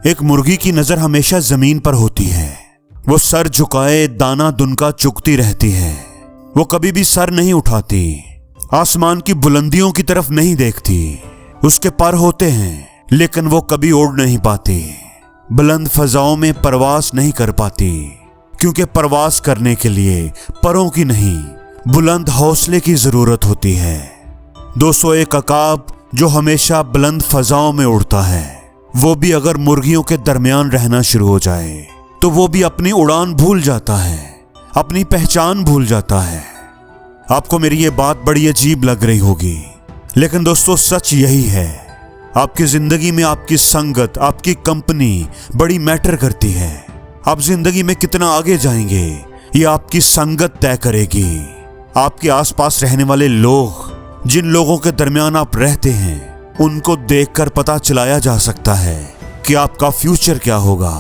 एक मुर्गी की नजर हमेशा जमीन पर होती है। वो सर झुकाए दाना दुनका चुगती रहती है। वो कभी भी सर नहीं उठाती, आसमान की बुलंदियों की तरफ नहीं देखती। उसके पर होते हैं लेकिन वो कभी उड़ नहीं पाती, बुलंद फजाओं में परवास नहीं कर पाती, क्योंकि परवास करने के लिए परों की नहीं बुलंद हौसले की जरूरत होती है। दोस्तों, एक अकाब जो हमेशा बुलंद फजाओं में उड़ता है, वो भी अगर मुर्गियों के दरमियान रहना शुरू हो जाए तो वो भी अपनी उड़ान भूल जाता है, अपनी पहचान भूल जाता है। आपको मेरी ये बात बड़ी अजीब लग रही होगी, लेकिन दोस्तों सच यही है। आपकी जिंदगी में आपकी संगत, आपकी कंपनी बड़ी मैटर करती है। आप जिंदगी में कितना आगे जाएंगे ये आपकी संगत तय करेगी। आपके आसपास रहने वाले लोग, जिन लोगों के दरमियान आप रहते हैं, उनको देखकर पता चलाया जा सकता है कि आपका फ्यूचर क्या होगा।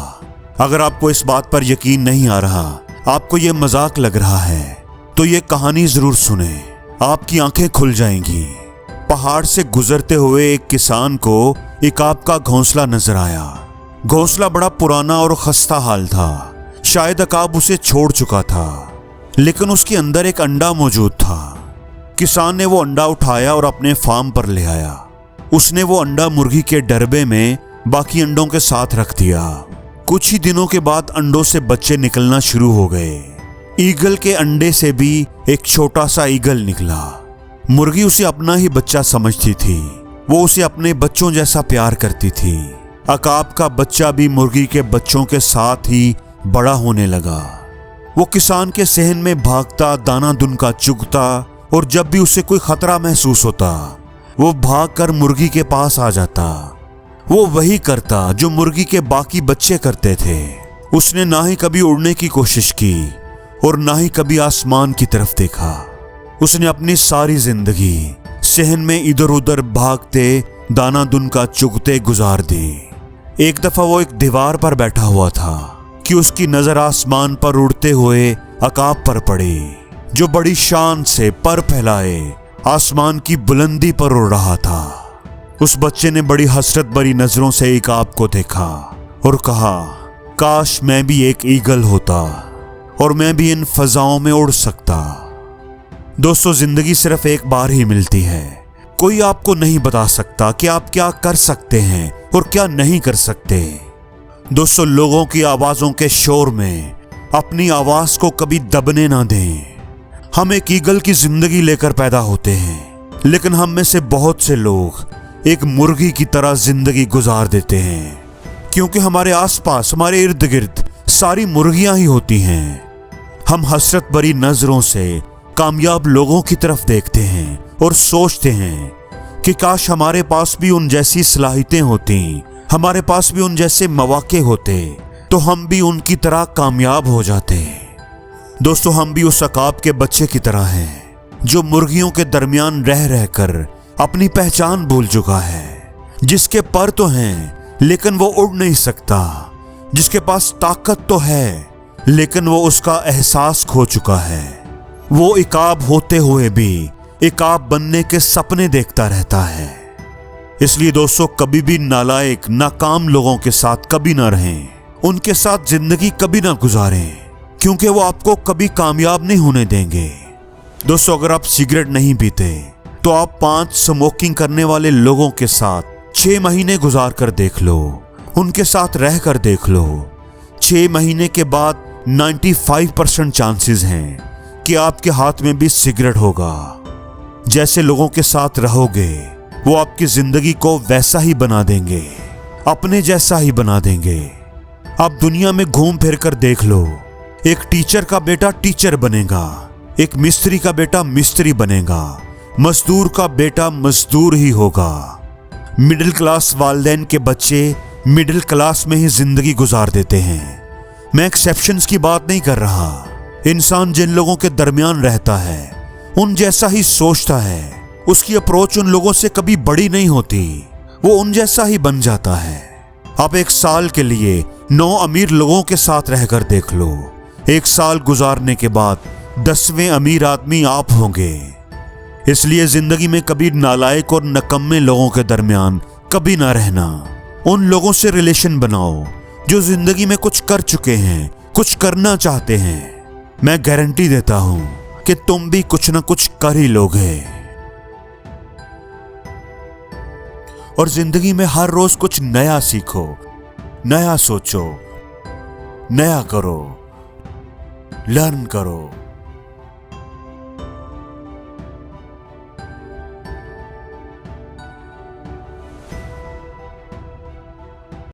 अगर आपको इस बात पर यकीन नहीं आ रहा, आपको ये मजाक लग रहा है, तो ये कहानी जरूर सुने, आपकी आंखें खुल जाएंगी। पहाड़ से गुजरते हुए एक किसान को इकाब का घोंसला नजर आया। घोंसला बड़ा पुराना और खस्ता हाल था। शायद इकाब उसे छोड़ चुका था, लेकिन उसके अंदर एक अंडा मौजूद था। किसान ने वो अंडा उठाया और अपने फार्म पर ले आया। उसने वो अंडा मुर्गी के डरबे में बाकी अंडों के साथ रख दिया। कुछ ही दिनों के बाद अंडों से बच्चे निकलना शुरू हो गए। ईगल के अंडे से भी एक छोटा सा ईगल निकला। मुर्गी उसे अपना ही बच्चा समझती थी। वो उसे अपने बच्चों जैसा प्यार करती थी। अकाब का बच्चा भी मुर्गी के बच्चों के साथ ही बड़ा होने लगा। वो किसान के सहन में भागता, दाना दुनका चुगता, और जब भी उसे कोई खतरा महसूस होता वो भागकर मुर्गी के पास आ जाता। वो वही करता जो मुर्गी के बाकी बच्चे करते थे। उसने ना ही कभी उड़ने की कोशिश की और ना ही कभी आसमान की तरफ देखा। उसने अपनी सारी जिंदगी सहन में इधर उधर भागते, दाना दुनका चुगते गुजार दी। एक दफा वो एक दीवार पर बैठा हुआ था कि उसकी नजर आसमान पर उड़ते हुए अकाब पर पड़ी, जो बड़ी शान से पर फैलाए आसमान की बुलंदी पर उड़ रहा था। उस बच्चे ने बड़ी हसरत भरी नजरों से इकाब को देखा और कहा, काश मैं भी एक ईगल होता और मैं भी इन फजाओं में उड़ सकता। दोस्तों, जिंदगी सिर्फ एक बार ही मिलती है। कोई आपको नहीं बता सकता कि आप क्या कर सकते हैं और क्या नहीं कर सकते। दोस्तों, लोगों की आवाजों के शोर में अपनी आवाज को कभी दबने ना दें। हम एक ईगल की जिंदगी लेकर पैदा होते हैं, लेकिन हम में से बहुत से लोग एक मुर्गी की तरह जिंदगी गुजार देते हैं, क्योंकि हमारे आसपास, हमारे इर्द गिर्द सारी मुर्गियां ही होती हैं। हम हसरत भरी नजरों से कामयाब लोगों की तरफ देखते हैं और सोचते हैं कि काश हमारे पास भी उन जैसी सलाहियतें होती, हमारे पास भी उन जैसे मौके होते, तो हम भी उनकी तरह कामयाब हो जाते। दोस्तों, हम भी उस अकाब के बच्चे की तरह हैं, जो मुर्गियों के दरमियान रह रहकर अपनी पहचान भूल चुका है, जिसके पर तो हैं लेकिन वो उड़ नहीं सकता, जिसके पास ताकत तो है लेकिन वो उसका एहसास खो चुका है। वो इकाब होते हुए भी इकाब बनने के सपने देखता रहता है। इसलिए दोस्तों, कभी भी नालायक, नाकाम लोगों के साथ कभी ना रहें, उनके साथ जिंदगी कभी ना गुजारें, क्योंकि वो आपको कभी कामयाब नहीं होने देंगे। दोस्तों, अगर आप सिगरेट नहीं पीते तो आप 5 स्मोकिंग करने वाले लोगों के साथ 6 महीने गुजार कर देख लो, उनके साथ रह कर देख लो। 6 महीने के बाद 95% चांसेस हैं कि आपके हाथ में भी सिगरेट होगा। जैसे लोगों के साथ रहोगे वो आपकी जिंदगी को वैसा ही बना देंगे, अपने जैसा ही बना देंगे। आप दुनिया में घूम फिर कर देख लो, एक टीचर का बेटा टीचर बनेगा, एक मिस्त्री का बेटा मिस्त्री बनेगा, मजदूर का बेटा मजदूर ही होगा। मिडिल क्लास वालिदैन के बच्चे मिडिल क्लास में ही जिंदगी गुजार देते हैं। मैं एक्सेप्शंस की बात नहीं कर रहा। इंसान जिन लोगों के दरमियान रहता है उन जैसा ही सोचता है। उसकी अप्रोच उन लोगों से कभी बड़ी नहीं होती, वो उन जैसा ही बन जाता है। आप 1 साल के लिए 9 अमीर लोगों के साथ रहकर देख लो, 1 साल गुजारने के बाद 10वें अमीर आदमी आप होंगे। इसलिए जिंदगी में कभी नालायक और नकम्मे लोगों के दरमियान कभी ना रहना। उन लोगों से रिलेशन बनाओ जो जिंदगी में कुछ कर चुके हैं, कुछ करना चाहते हैं। मैं गारंटी देता हूं कि तुम भी कुछ ना कुछ कर ही लोगे। और जिंदगी में हर रोज कुछ नया सीखो, नया सोचो, नया करो, लर्न करो।